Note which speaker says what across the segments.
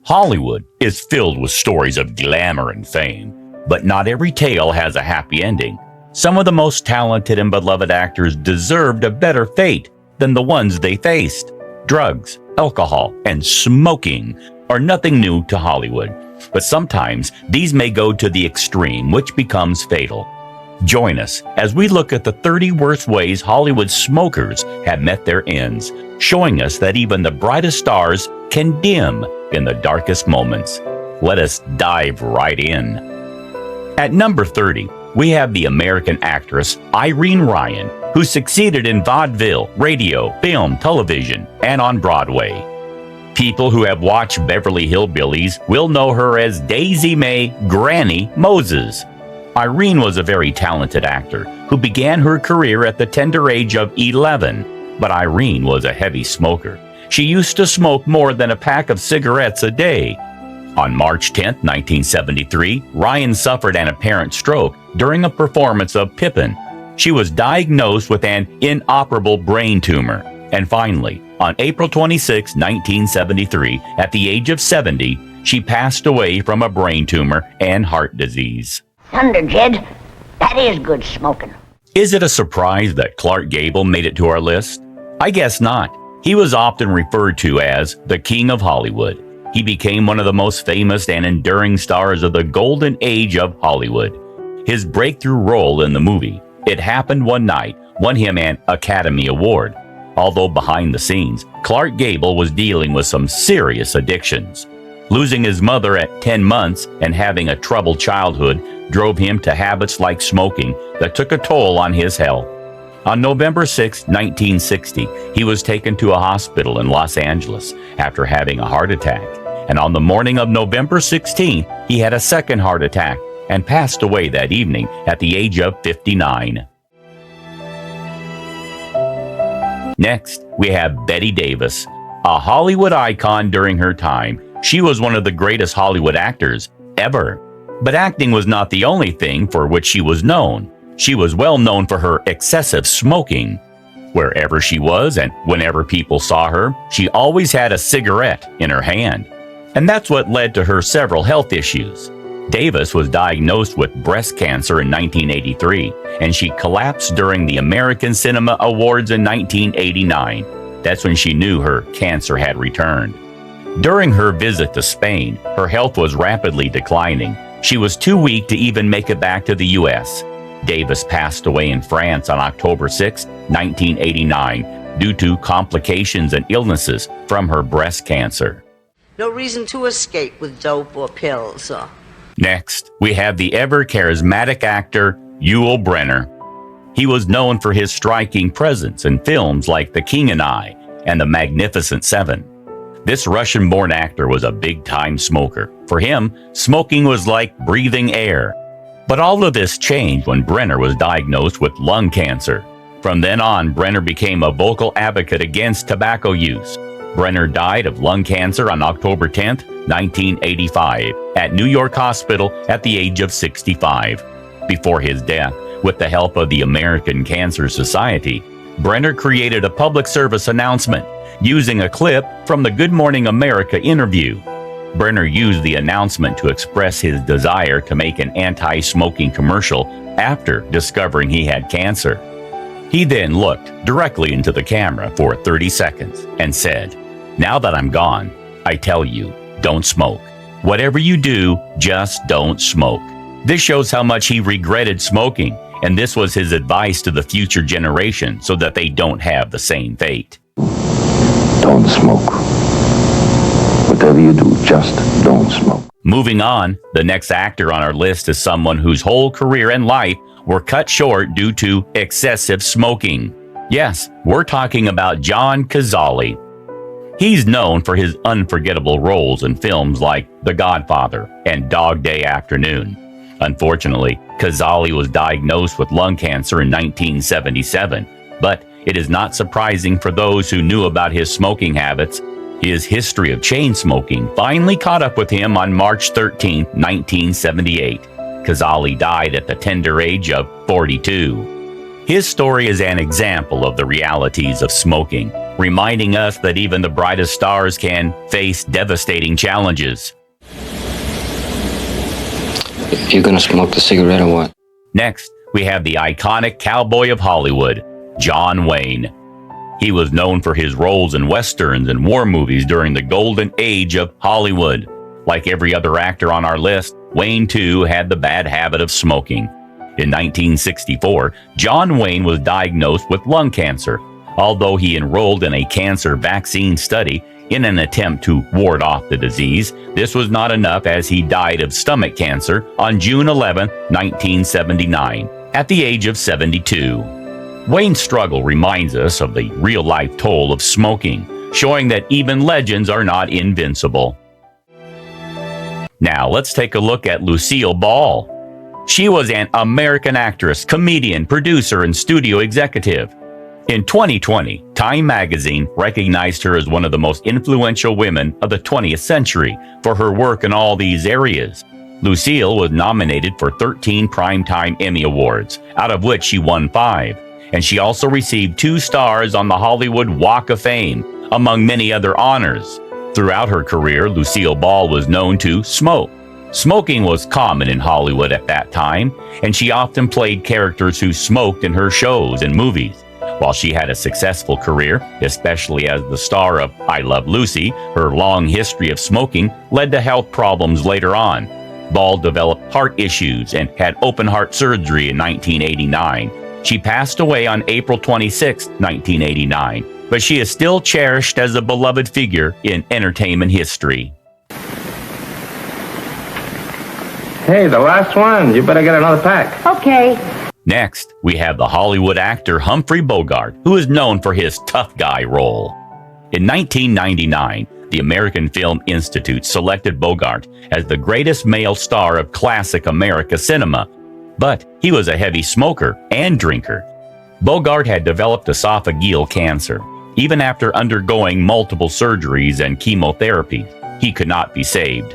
Speaker 1: Hollywood is filled with stories of glamour and fame, but not every tale has a happy ending. Some of the most talented and beloved actors deserved a better fate than the ones they faced. Drugs, alcohol, and smoking are nothing new to Hollywood, but sometimes these may go to the extreme, which becomes fatal. Join us as we look at the 30 worst ways Hollywood smokers have met their ends, showing us that even the brightest stars can dim in the darkest moments. Let us dive right in. At number 30, we have the American actress Irene Ryan, who succeeded in vaudeville, radio, film, television, and on Broadway. People who have watched Beverly Hillbillies will know her as Daisy Mae Granny Moses. Irene was a very talented actor who began her career at the tender age of 11, but Irene was a heavy smoker. She used to smoke more than a pack of cigarettes a day. On March 10, 1973, Ryan suffered an apparent stroke during a performance of Pippin. She was diagnosed with an inoperable brain tumor. And finally, on April 26, 1973, at the age of 70, she passed away from a brain tumor and heart disease.
Speaker 2: Thunder, Jed. That is good smoking.
Speaker 1: Is it a surprise that Clark Gable made it to our list? I guess not. He was often referred to as the King of Hollywood. He became one of the most famous and enduring stars of the golden age of Hollywood. His breakthrough role in the movie, It Happened One Night, won him an Academy Award. Although behind the scenes, Clark Gable was dealing with some serious addictions. Losing his mother at 10 months and having a troubled childhood drove him to habits like smoking that took a toll on his health. On November 6, 1960, he was taken to a hospital in Los Angeles after having a heart attack. And on the morning of November 16, he had a second heart attack and passed away that evening at the age of 59. Next, we have Bette Davis, a Hollywood icon during her time. She was one of the greatest Hollywood actors ever. But acting was not the only thing for which she was known. She was well known for her excessive smoking. Wherever she was and whenever people saw her, she always had a cigarette in her hand. And that's what led to her several health issues. Davis was diagnosed with breast cancer in 1983, and she collapsed during the American Cinema Awards in 1989. That's when she knew her cancer had returned. During her visit to Spain, her health was rapidly declining. She was too weak to even make it back to the U.S. Davis passed away in France on October 6, 1989, due to complications and illnesses from her breast cancer.
Speaker 3: No reason to escape with dope or pills.
Speaker 1: Next, we have the ever-charismatic actor Yul Brynner. He was known for his striking presence in films like The King and I and The Magnificent Seven. This Russian-born actor was a big-time smoker. For him, smoking was like breathing air. But all of this changed when Brynner was diagnosed with lung cancer. From then on, Brynner became a vocal advocate against tobacco use. Brynner died of lung cancer on October 10, 1985, at New York Hospital at the age of 65. Before his death, with the help of the American Cancer Society, Brynner created a public service announcement using a clip from the Good Morning America interview. Brynner used the announcement to express his desire to make an anti-smoking commercial after discovering he had cancer. He then looked directly into the camera for 30 seconds and said, "Now that I'm gone, I tell you, don't smoke. Whatever you do, just don't smoke." This shows how much he regretted smoking, and this was his advice to the future generation so that they don't have the same fate.
Speaker 4: Don't smoke. Whatever you do, just don't smoke.
Speaker 1: Moving on, the next actor on our list is someone whose whole career and life were cut short due to excessive smoking. Yes, we're talking about John Kazali. He's known for his unforgettable roles in films like The Godfather and Dog Day Afternoon. Unfortunately, Kazali was diagnosed with lung cancer in 1977, but it is not surprising for those who knew about his smoking habits. His history of chain smoking finally caught up with him on March 13, 1978. Kazali died at the tender age of 42. His story is an example of the realities of smoking. reminding us that even the brightest stars can face devastating challenges.
Speaker 5: You gonna smoke the cigarette or what?
Speaker 1: Next, we have the iconic cowboy of Hollywood, John Wayne. He was known for his roles in westerns and war movies during the golden age of Hollywood. Like every other actor on our list, Wayne too had the bad habit of smoking. In 1964, John Wayne was diagnosed with lung cancer. Although he enrolled in a cancer vaccine study in an attempt to ward off the disease, this was not enough as he died of stomach cancer on June 11, 1979, at the age of 72. Wayne's struggle reminds us of the real-life toll of smoking, showing that even legends are not invincible. Now, let's take a look at Lucille Ball. She was an American actress, comedian, producer, and studio executive. In 2020, Time magazine recognized her as one of the most influential women of the 20th century for her work in all these areas. Lucille was nominated for 13 Primetime Emmy Awards, out of which she won 5, and she also received 2 stars on the Hollywood Walk of Fame, among many other honors. Throughout her career, Lucille Ball was known to smoke. Smoking was common in Hollywood at that time, and she often played characters who smoked in her shows and movies. While she had a successful career, especially as the star of I Love Lucy, her long history of smoking led to health problems later on. Ball developed heart issues and had open-heart surgery in 1989. She passed away on April 26, 1989, but she is still cherished as a beloved figure in entertainment history.
Speaker 6: Hey, the last one. You better get another pack.
Speaker 2: Okay.
Speaker 1: Next, we have the Hollywood actor Humphrey Bogart, who is known for his tough guy role. In 1999, the American Film Institute selected Bogart as the greatest male star of classic America cinema, but he was a heavy smoker and drinker. Bogart had developed esophageal cancer. Even after undergoing multiple surgeries and chemotherapy, he could not be saved.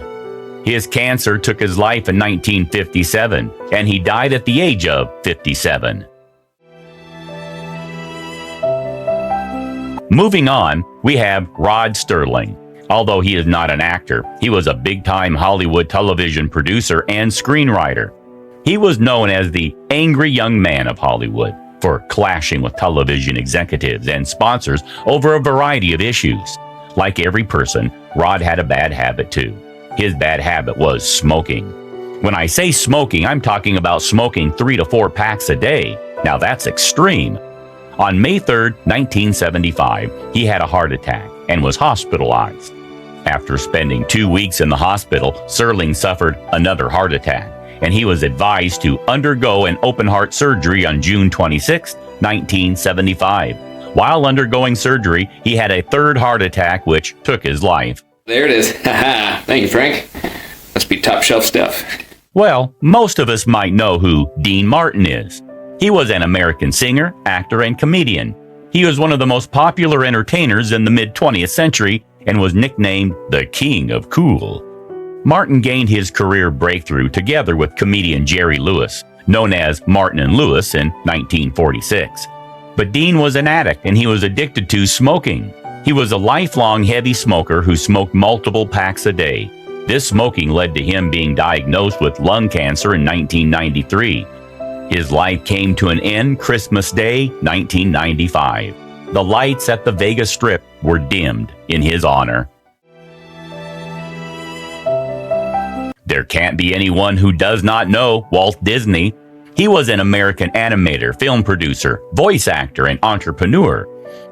Speaker 1: His cancer took his life in 1957, and he died at the age of 57. Moving on, we have Rod Serling. Although he is not an actor, he was a big-time Hollywood television producer and screenwriter. He was known as the angry young man of Hollywood for clashing with television executives and sponsors over a variety of issues. Like every person, Rod had a bad habit too. His bad habit was smoking. When I say smoking, I'm talking about smoking 3 to 4 packs a day. Now that's extreme. On May 3, 1975, he had a heart attack and was hospitalized. After spending 2 weeks in the hospital, Serling suffered another heart attack, and he was advised to undergo an open-heart surgery on June 26, 1975. While undergoing surgery, he had a third heart attack which took his life.
Speaker 5: There it is. Thank you, Frank. Must be top shelf stuff.
Speaker 1: Well, most of us might know who Dean Martin is. He was an American singer, actor, and comedian. He was one of the most popular entertainers in the mid-20th century and was nicknamed the King of Cool. Martin gained his career breakthrough together with comedian Jerry Lewis, known as Martin and Lewis, in 1946. But Dean was an addict and he was addicted to smoking. He was a lifelong heavy smoker who smoked multiple packs a day. This smoking led to him being diagnosed with lung cancer in 1993. His life came to an end Christmas Day, 1995. The lights at the Vegas Strip were dimmed in his honor. There can't be anyone who does not know Walt Disney. He was an American animator, film producer, voice actor, and entrepreneur.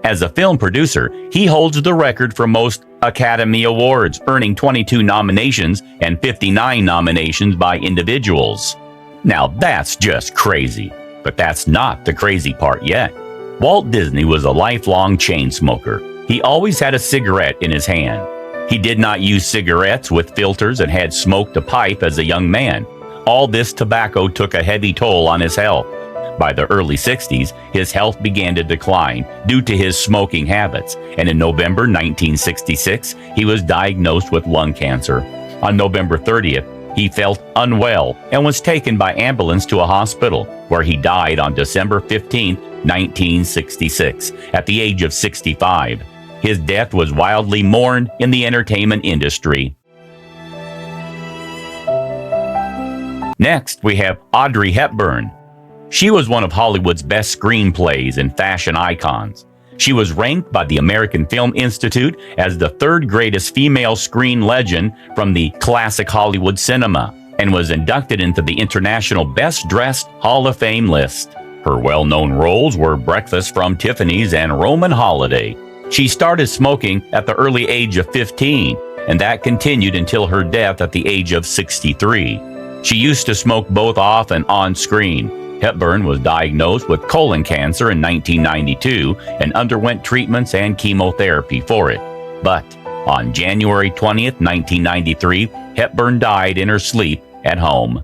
Speaker 1: As a film producer, he holds the record for most Academy Awards, earning 22 nominations and 59 nominations by individuals. Now that's just crazy, but that's not the crazy part yet. Walt Disney was a lifelong chain smoker. He always had a cigarette in his hand. He did not use cigarettes with filters and had smoked a pipe as a young man. All this tobacco took a heavy toll on his health. By the early 60s, his health began to decline due to his smoking habits, and in November 1966, he was diagnosed with lung cancer. On November 30th, he felt unwell and was taken by ambulance to a hospital, where he died on December 15, 1966, at the age of 65. His death was wildly mourned in the entertainment industry. Next, we have Audrey Hepburn. She was one of Hollywood's best screenplays and fashion icons. She was ranked by the American Film Institute as the third greatest female screen legend from the classic Hollywood cinema and was inducted into the International Best Dressed Hall of Fame list. Her well-known roles were Breakfast from Tiffany's and Roman Holiday. She started smoking at the early age of 15, and that continued until her death at the age of 63. She used to smoke both off and on screen. Hepburn was diagnosed with colon cancer in 1992 and underwent treatments and chemotherapy for it. But on January 20th, 1993, Hepburn died in her sleep at home.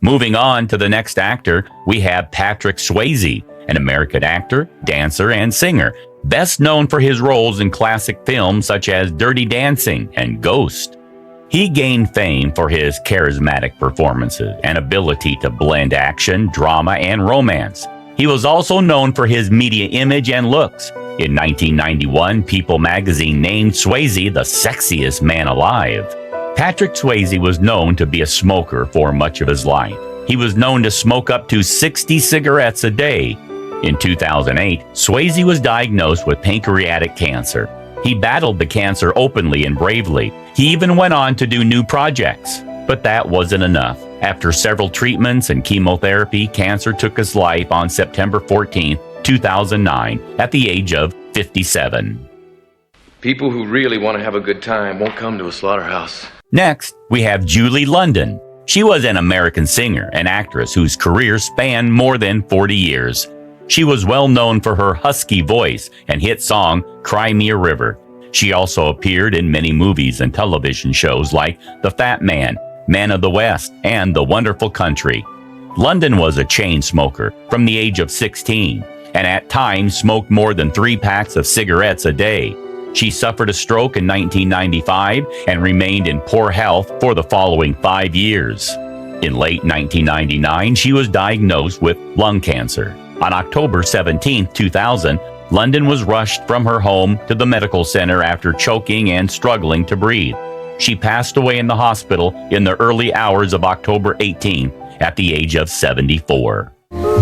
Speaker 1: Moving on to the next actor, we have Patrick Swayze, an American actor, dancer, and singer, best known for his roles in classic films such as Dirty Dancing and Ghost. He gained fame for his charismatic performances and ability to blend action, drama, and romance. He was also known for his media image and looks. In 1991, People magazine named Swayze the sexiest man alive. Patrick Swayze was known to be a smoker for much of his life. He was known to smoke up to 60 cigarettes a day. In 2008, Swayze was diagnosed with pancreatic cancer. He battled the cancer openly and bravely. He even went on to do new projects. But that wasn't enough. After several treatments and chemotherapy, cancer took his life on September 14, 2009, at the age of 57.
Speaker 7: People who really want to have a good time won't come to a slaughterhouse.
Speaker 1: Next, we have Julie London. She was an American singer and actress whose career spanned more than 40 years. She was well known for her husky voice and hit song Cry Me a River. She also appeared in many movies and television shows like The Fat Man, Man of the West, and The Wonderful Country. London was a chain smoker from the age of 16 and at times smoked more than 3 packs of cigarettes a day. She suffered a stroke in 1995 and remained in poor health for the following 5 years. In late 1999, she was diagnosed with lung cancer. On October 17, 2000, London was rushed from her home to the medical center after choking and struggling to breathe. She passed away in the hospital in the early hours of October 18 at the age of 74.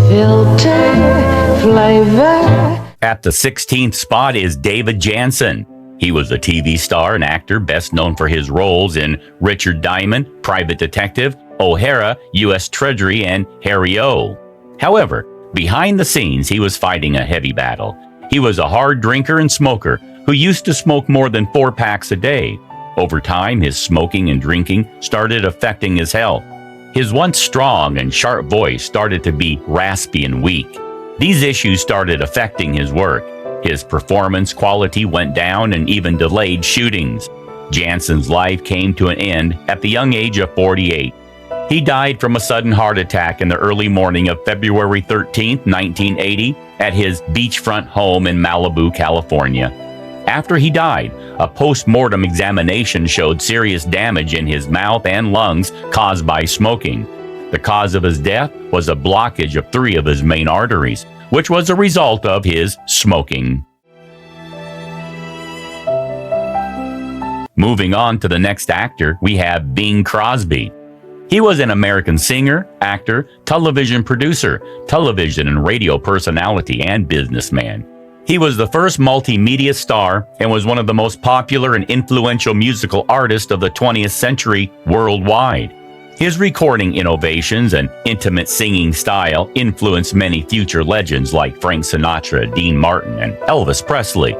Speaker 8: Filter flavor.
Speaker 1: At the 16th spot is David Jansen. He was a TV star and actor best known for his roles in Richard Diamond, Private Detective, O'Hara, U.S. Treasury, and Harry O. However, behind the scenes, he was fighting a heavy battle. He was a hard drinker and smoker who used to smoke more than 4 packs a day. Over time, his smoking and drinking started affecting his health. His once strong and sharp voice started to be raspy and weak. These issues started affecting his work. His performance quality went down and even delayed shootings. Jansen's life came to an end at the young age of 48. He died from a sudden heart attack in the early morning of February 13, 1980, at his beachfront home in Malibu, California. After he died, a post-mortem examination showed serious damage in his mouth and lungs caused by smoking. The cause of his death was a blockage of 3 of his main arteries, which was a result of his smoking. Moving on to the next actor, we have Bing Crosby. He was an American singer, actor, television producer, television and radio personality, and businessman. He was the first multimedia star and was one of the most popular and influential musical artists of the 20th century worldwide. His recording innovations and intimate singing style influenced many future legends like Frank Sinatra, Dean Martin, and Elvis Presley.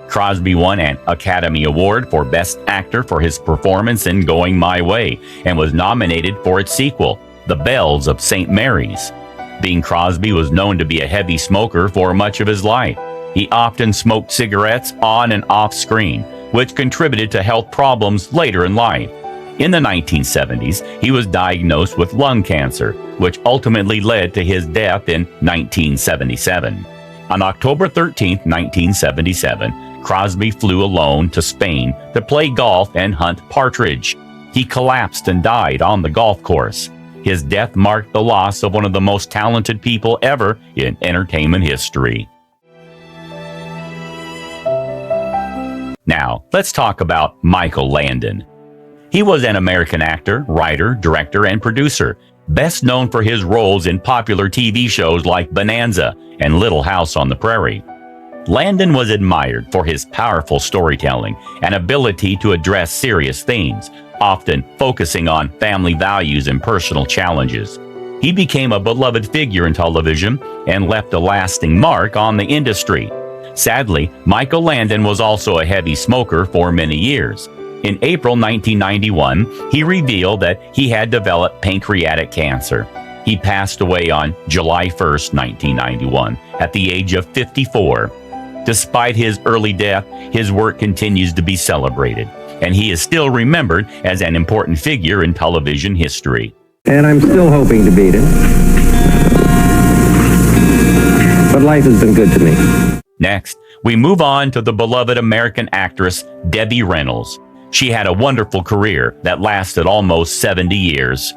Speaker 1: Crosby won an Academy Award for Best Actor for his performance in Going My Way and was nominated for its sequel, The Bells of St. Mary's. Bing Crosby was known to be a heavy smoker for much of his life. He often smoked cigarettes on and off screen, which contributed to health problems later in life. In the 1970s, he was diagnosed with lung cancer, which ultimately led to his death in 1977. On October 13, 1977, Crosby flew alone to Spain to play golf and hunt partridge. He collapsed and died on the golf course. His death marked the loss of one of the most talented people ever in entertainment history. Now, let's talk about Michael Landon. He was an American actor, writer, director, and producer, best known for his roles in popular TV shows like Bonanza and Little House on the Prairie. Landon was admired for his powerful storytelling and ability to address serious themes, often focusing on family values and personal challenges. He became a beloved figure in television and left a lasting mark on the industry. Sadly, Michael Landon was also a heavy smoker for many years. In April 1991, he revealed that he had developed pancreatic cancer. He passed away on July 1st, 1991, at the age of 54. Despite his early death, his work continues to be celebrated, and he is still remembered as an important figure in television history.
Speaker 6: And I'm still hoping to beat it. But life has been good to me.
Speaker 1: Next, we move on to the beloved American actress Debbie Reynolds. She had a wonderful career that lasted almost 70 years.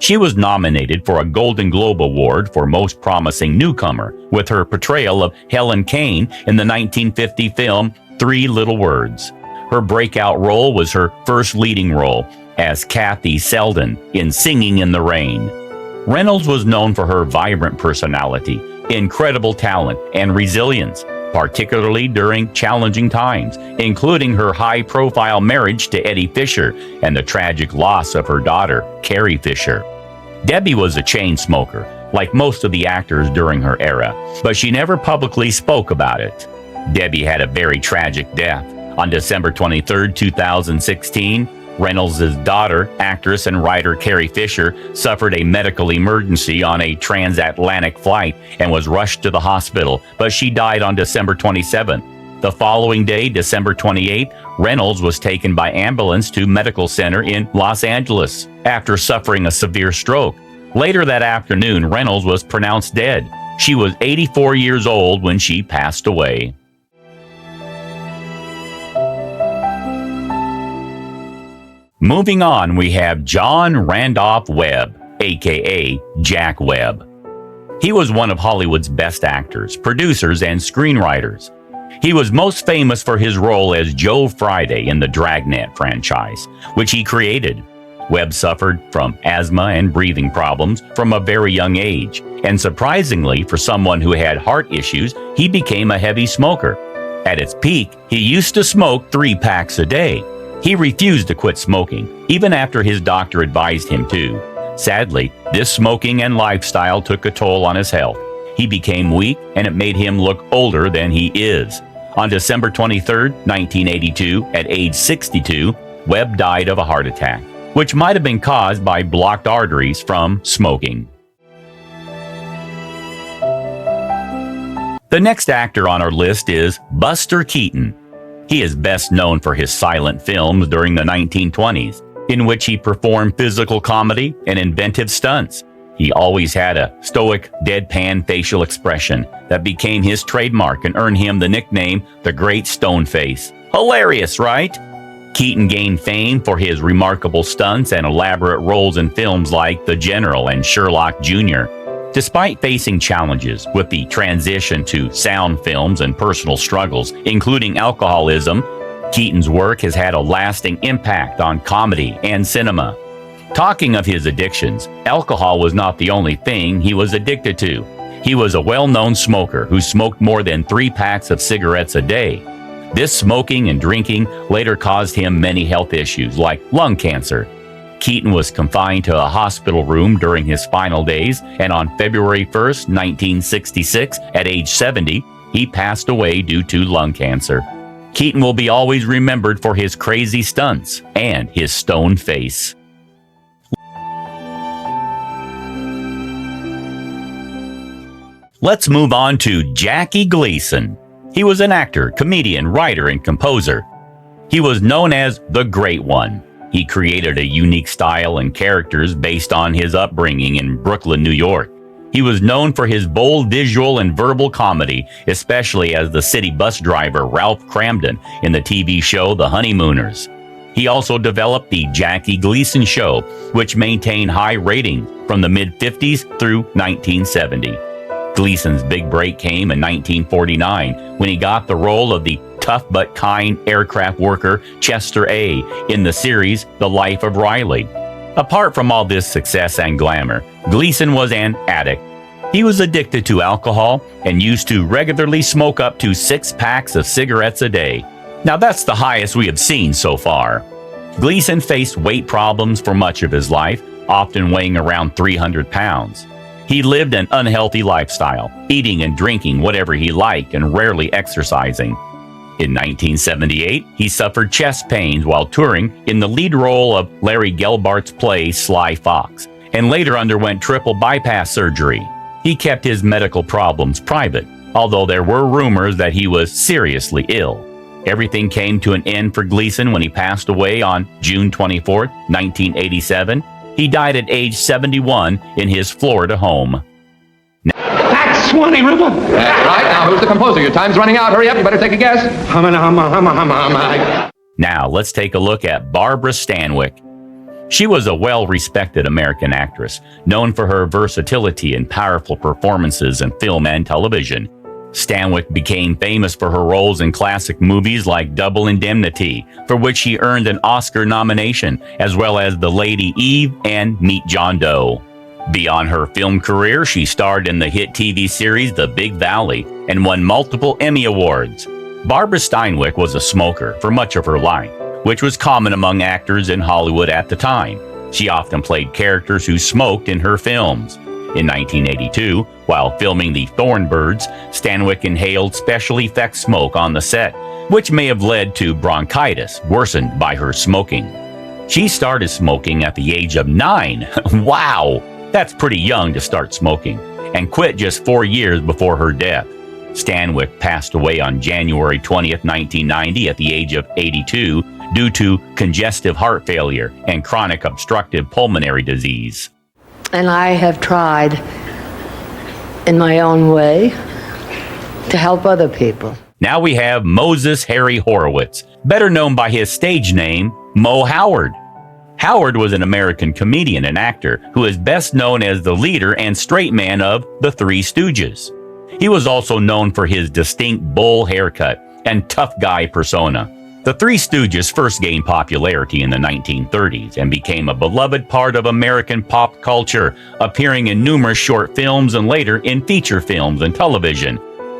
Speaker 1: She was nominated for a Golden Globe Award for Most Promising Newcomer with her portrayal of Helen Kane in the 1950 film 3 Little Words. Her breakout role was her first leading role as Kathy Selden in Singing in the Rain. Reynolds was known for her vibrant personality, incredible talent, and resilience, particularly during challenging times, including her high-profile marriage to Eddie Fisher and the tragic loss of her daughter, Carrie Fisher. Debbie was a chain smoker, like most of the actors during her era, but she never publicly spoke about it. Debbie had a very tragic death. On December 23, 2016, Reynolds' daughter, actress and writer Carrie Fisher, suffered a medical emergency on a transatlantic flight and was rushed to the hospital, but she died on December 27. The following day, December 28, Reynolds was taken by ambulance to medical center in Los Angeles after suffering a severe stroke. Later that afternoon, Reynolds was pronounced dead. She was 84 years old when she passed away. Moving on, we have John Randolph Webb, aka Jack Webb. He was one of Hollywood's best actors, producers, and screenwriters. He was most famous for his role as Joe Friday in the Dragnet franchise, which he created. Webb suffered from asthma and breathing problems from a very young age, and surprisingly, for someone who had heart issues, he became a heavy smoker. At its peak, he used to smoke 3 packs a day. He refused to quit smoking, even after his doctor advised him to. Sadly, this smoking and lifestyle took a toll on his health. He became weak, and it made him look older than he is. On December 23, 1982, at age 62, Webb died of a heart attack, which might have been caused by blocked arteries from smoking. The next actor on our list is Buster Keaton. He is best known for his silent films during the 1920s, in which he performed physical comedy and inventive stunts. He always had a stoic, deadpan facial expression that became his trademark and earned him the nickname The Great Stone Face. Hilarious, right? Keaton gained fame for his remarkable stunts and elaborate roles in films like The General and Sherlock Jr. Despite facing challenges with the transition to sound films and personal struggles, including alcoholism, Keaton's work has had a lasting impact on comedy and cinema. Talking of his addictions, alcohol was not the only thing he was addicted to. He was a well-known smoker who smoked more than 3 packs of cigarettes a day. This smoking and drinking later caused him many health issues like lung cancer. Keaton was confined to a hospital room during his final days, and on February 1, 1966, at age 70, he passed away due to lung cancer. Keaton will be always remembered for his crazy stunts and his stone face. Let's move on to Jackie Gleason. He was an actor, comedian, writer, and composer. He was known as the Great One. He created a unique style and characters based on his upbringing in Brooklyn, New York. He was known for his bold visual and verbal comedy, especially as the city bus driver Ralph Cramden in the TV show The Honeymooners. He also developed the Jackie Gleason Show, which maintained high ratings from the mid-50s through 1970. Gleason's big break came in 1949 when he got the role of the tough but kind aircraft worker Chester A. in the series The Life of Riley. Apart from all this success and glamour, Gleason was an addict. He was addicted to alcohol and used to regularly smoke up to 6 packs of cigarettes a day. Now that's the highest we have seen so far. Gleason faced weight problems for much of his life, often weighing around 300 pounds. He lived an unhealthy lifestyle, eating and drinking whatever he liked and rarely exercising. In 1978, he suffered chest pains while touring in the lead role of Larry Gelbart's play Sly Fox, and later underwent triple bypass surgery. He kept his medical problems private, although there were rumors that he was seriously ill. Everything came to an end for Gleason when he passed away on June 24, 1987. He died at age 71 in his Florida home.
Speaker 6: That's Swanee River.
Speaker 8: That's right. Now, who's the composer? Your time's running out. Hurry up. You better take a guess.
Speaker 1: Now, let's take a look at Barbara Stanwyck. She was a well-respected American actress, known for her versatility and powerful performances in film and television. Stanwyck became famous for her roles in classic movies like Double Indemnity, for which she earned an Oscar nomination, as well as The Lady Eve and Meet John Doe. Beyond her film career, she starred in the hit TV series The Big Valley and won multiple Emmy Awards. Barbara Stanwyck was a smoker for much of her life, which was common among actors in Hollywood at the time. She often played characters who smoked in her films. In 1982, while filming The Thornbirds, Stanwyck inhaled special effects smoke on the set, which may have led to bronchitis worsened by her smoking. She started smoking at the age of 9. Wow! That's pretty young to start smoking, and quit just 4 years before her death. Stanwyck passed away on January 20th, 1990 at the age of 82 due to congestive heart failure and chronic obstructive pulmonary disease.
Speaker 9: And I have tried, in my own way, to help other people.
Speaker 1: Now we have Moses Harry Horowitz, better known by his stage name, Mo Howard. Howard was an American comedian and actor who is best known as the leader and straight man of the Three Stooges. He was also known for his distinct bowl haircut and tough guy persona. The Three Stooges first gained popularity in the 1930s and became a beloved part of American pop culture, appearing in numerous short films and later in feature films and television.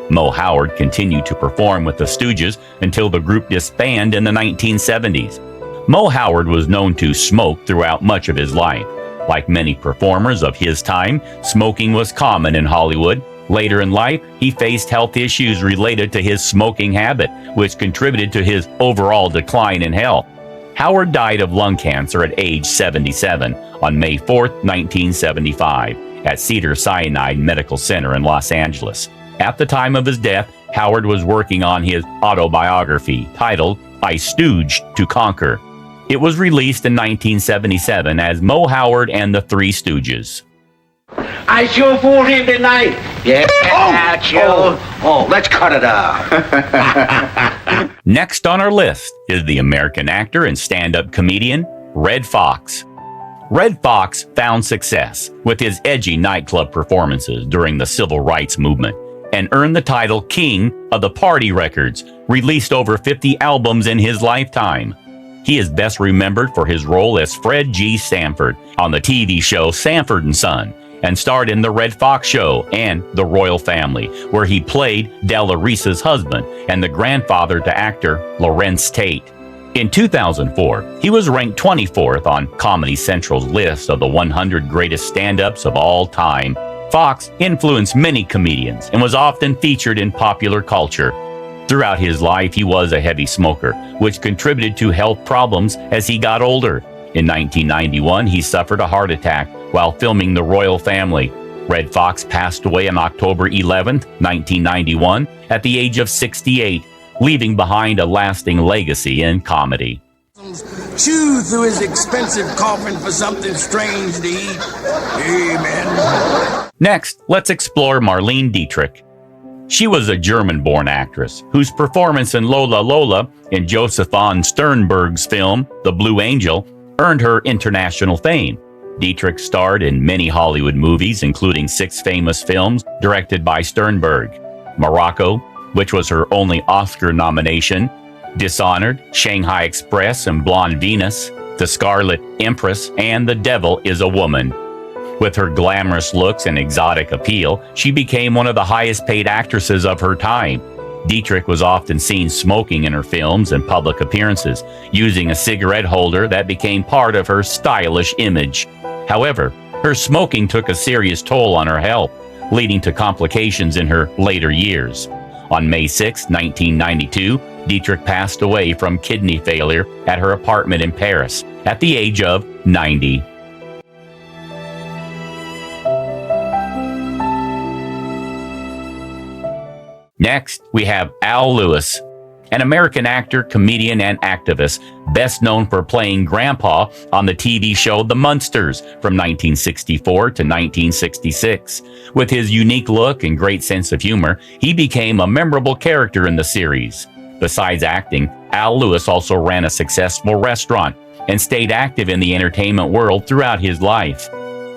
Speaker 1: Mo Howard continued to perform with the Stooges until the group disbanded in the 1970s. Mo Howard was known to smoke throughout much of his life. Like many performers of his time, smoking was common in Hollywood. Later in life, he faced health issues related to his smoking habit, which contributed to his overall decline in health. Howard died of lung cancer at age 77 on May 4, 1975, at Cedars-Sinai Medical Center in Los Angeles. At the time of his death, Howard was working on his autobiography titled I Stooged to Conquer. It was released in 1977 as Mo Howard and the Three Stooges.
Speaker 6: I sure fooled him tonight.
Speaker 2: Yeah, let's cut it out.
Speaker 1: Next on our list is the American actor and stand-up comedian, Redd Foxx. Redd Foxx found success with his edgy nightclub performances during the Civil Rights Movement and earned the title King of the Party Records, released over 50 albums in his lifetime. He is best remembered for his role as Fred G. Sanford on the TV show Sanford & Son, and starred in The Redd Foxx Show and The Royal Family, where he played Della Reese's husband and the grandfather to actor Lawrence Tate. In 2004, he was ranked 24th on Comedy Central's list of the 100 greatest stand-ups of all time. Foxx influenced many comedians and was often featured in popular culture. Throughout his life, he was a heavy smoker, which contributed to health problems as he got older. In 1991, he suffered a heart attack while filming The Royal Family. Redd Foxx passed away on October 11, 1991, at the age of 68, leaving behind a lasting legacy in comedy.
Speaker 10: Chew through his expensive coffin for something strange to eat. Amen.
Speaker 1: Next, let's explore Marlene Dietrich. She was a German-born actress whose performance in Lola Lola in Joseph von Sternberg's film The Blue Angel earned her international fame. Dietrich starred in many Hollywood movies, including 6 famous films directed by Sternberg: Morocco, which was her only Oscar nomination, Dishonored, Shanghai Express and Blonde Venus, The Scarlet Empress, and The Devil is a Woman. With her glamorous looks and exotic appeal, she became one of the highest-paid actresses of her time. Dietrich was often seen smoking in her films and public appearances, using a cigarette holder that became part of her stylish image. However, her smoking took a serious toll on her health, leading to complications in her later years. On May 6, 1992, Dietrich passed away from kidney failure at her apartment in Paris at the age of 90. Next, we have Al Lewis, an American actor, comedian, and activist, best known for playing Grandpa on the TV show The Munsters from 1964 to 1966. With his unique look and great sense of humor, he became a memorable character in the series. Besides acting, Al Lewis also ran a successful restaurant and stayed active in the entertainment world throughout his life.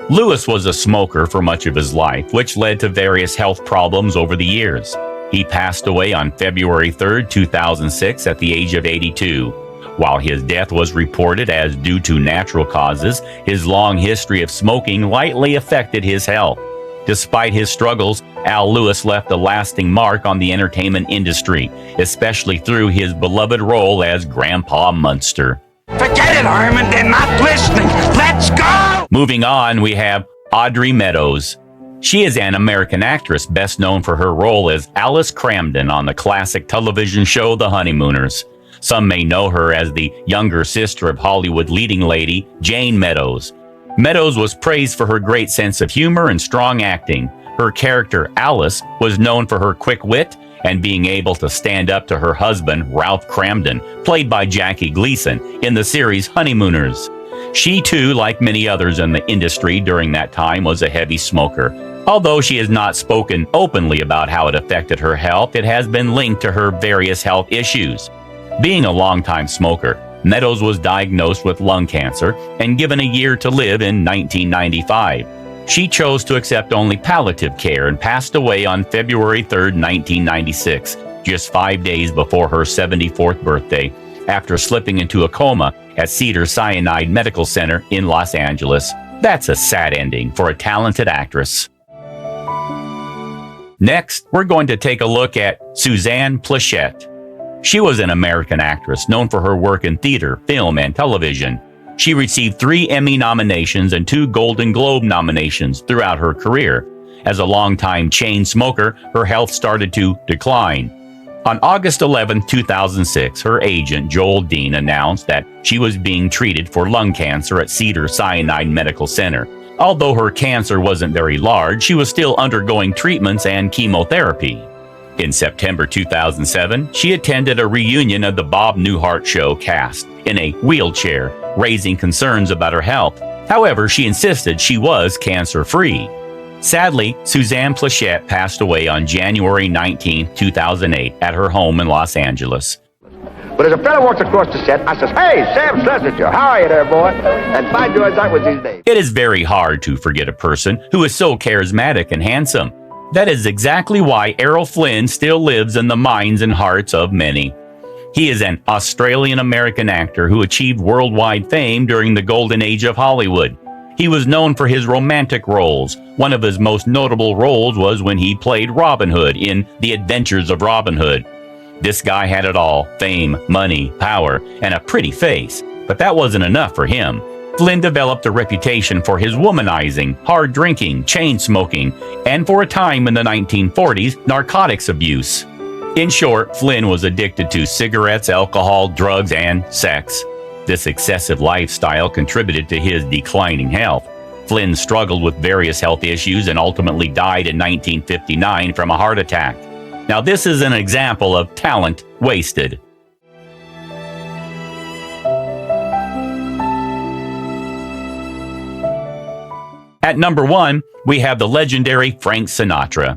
Speaker 1: Lewis was a smoker for much of his life, which led to various health problems over the years. He passed away on February 3, 2006 at the age of 82. While his death was reported as due to natural causes, his long history of smoking lightly affected his health. Despite his struggles, Al Lewis left a lasting mark on the entertainment industry, especially through his beloved role as Grandpa Munster.
Speaker 10: Forget it, Herman. They're not listening. Let's go!
Speaker 1: Moving on, we have Audrey Meadows. She is an American actress best known for her role as Alice Cramden on the classic television show The Honeymooners. Some may know her as the younger sister of Hollywood leading lady Jane Meadows. Meadows was praised for her great sense of humor and strong acting. Her character, Alice, was known for her quick wit and being able to stand up to her husband, Ralph Cramden, played by Jackie Gleason, in the series Honeymooners. She too, like many others in the industry during that time, was a heavy smoker. Although she has not spoken openly about how it affected her health, it has been linked to her various health issues. Being a longtime smoker, Meadows was diagnosed with lung cancer and given a year to live in 1995. She chose to accept only palliative care and passed away on February 3, 1996, just 5 days before her 74th birthday, after slipping into a coma at Cedars-Sinai Medical Center in Los Angeles. That's a sad ending for a talented actress. Next, we're going to take a look at Suzanne Plette. She was an American actress known for her work in theater, film, and television. She received 3 Emmy nominations and 2 Golden Globe nominations throughout her career. As a longtime chain smoker, her health started to decline. On August 11, 2006, her agent, Joel Dean, announced that she was being treated for lung cancer at Cedars-Sinai Medical Center. Although her cancer wasn't very large, she was still undergoing treatments and chemotherapy. In September 2007, she attended a reunion of the Bob Newhart Show cast in a wheelchair, raising concerns about her health. However, she insisted she was cancer-free. Sadly, Suzanne Plette passed away on January 19, 2008 at her home in Los Angeles.
Speaker 6: But as a fellow walks across the set, I says, "Hey, Sam Schlesinger, how are you there, boy?" And find you as I was these days.
Speaker 1: It is very hard to forget a person who is so charismatic and handsome. That is exactly why Errol Flynn still lives in the minds and hearts of many. He is an Australian-American actor who achieved worldwide fame during the golden age of Hollywood. He was known for his romantic roles. One of his most notable roles was when he played Robin Hood in The Adventures of Robin Hood. This guy had it all: fame, money, power, and a pretty face. But that wasn't enough for him. Flynn developed a reputation for his womanizing, hard drinking, chain smoking, and for a time in the 1940s, narcotics abuse. In short, Flynn was addicted to cigarettes, alcohol, drugs, and sex. This excessive lifestyle contributed to his declining health. Flynn struggled with various health issues and ultimately died in 1959 from a heart attack. Now, this is an example of talent wasted. At number 1, we have the legendary Frank Sinatra.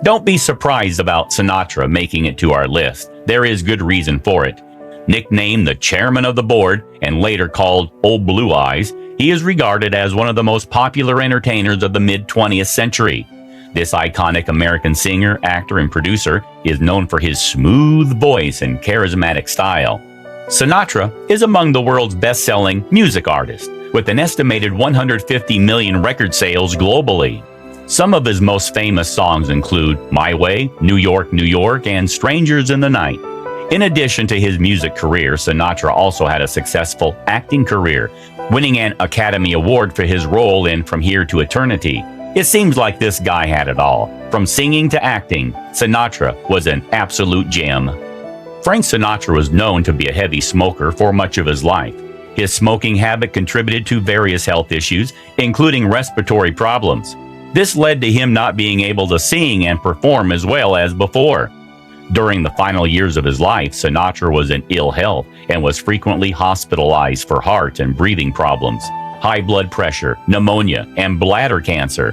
Speaker 1: Don't be surprised about Sinatra making it to our list. There is good reason for it. Nicknamed the chairman of the board and later called Old Blue Eyes, he is regarded as one of the most popular entertainers of the mid-20th century. This iconic American singer, actor, and producer is known for his smooth voice and charismatic style. Sinatra is among the world's best-selling music artists, with an estimated 150 million record sales globally. Some of his most famous songs include My Way, New York, New York, and Strangers in the Night. In addition to his music career, Sinatra also had a successful acting career, winning an Academy Award for his role in From Here to Eternity. It seems like this guy had it all. From singing to acting, Sinatra was an absolute gem. Frank Sinatra was known to be a heavy smoker for much of his life. His smoking habit contributed to various health issues, including respiratory problems. This led to him not being able to sing and perform as well as before. During the final years of his life, Sinatra was in ill health and was frequently hospitalized for heart and breathing problems, high blood pressure, pneumonia, and bladder cancer.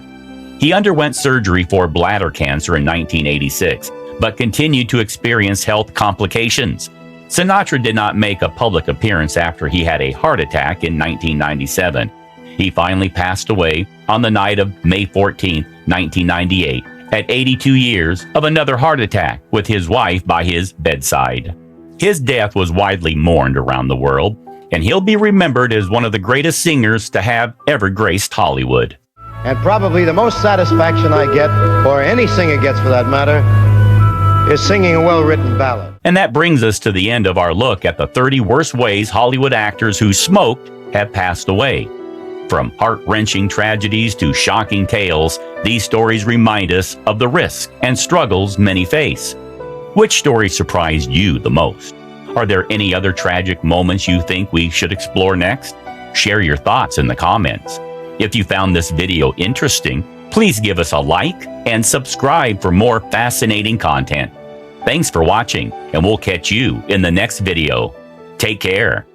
Speaker 1: He underwent surgery for bladder cancer in 1986, but continued to experience health complications. Sinatra did not make a public appearance after he had a heart attack in 1997. He finally passed away on the night of May 14, 1998. At 82 years of another heart attack with his wife by his bedside. His death was widely mourned around the world, and he'll be remembered as one of the greatest singers to have ever graced Hollywood.
Speaker 6: And probably the most satisfaction I get, or any singer gets for that matter, is singing a well-written ballad.
Speaker 1: And that brings us to the end of our look at the 30 worst ways Hollywood actors who smoked have passed away. From heart-wrenching tragedies to shocking tales, these stories remind us of the risks and struggles many face. Which story surprised you the most? Are there any other tragic moments you think we should explore next? Share your thoughts in the comments. If you found this video interesting, please give us a like and subscribe for more fascinating content. Thanks for watching, and we'll catch you in the next video. Take care.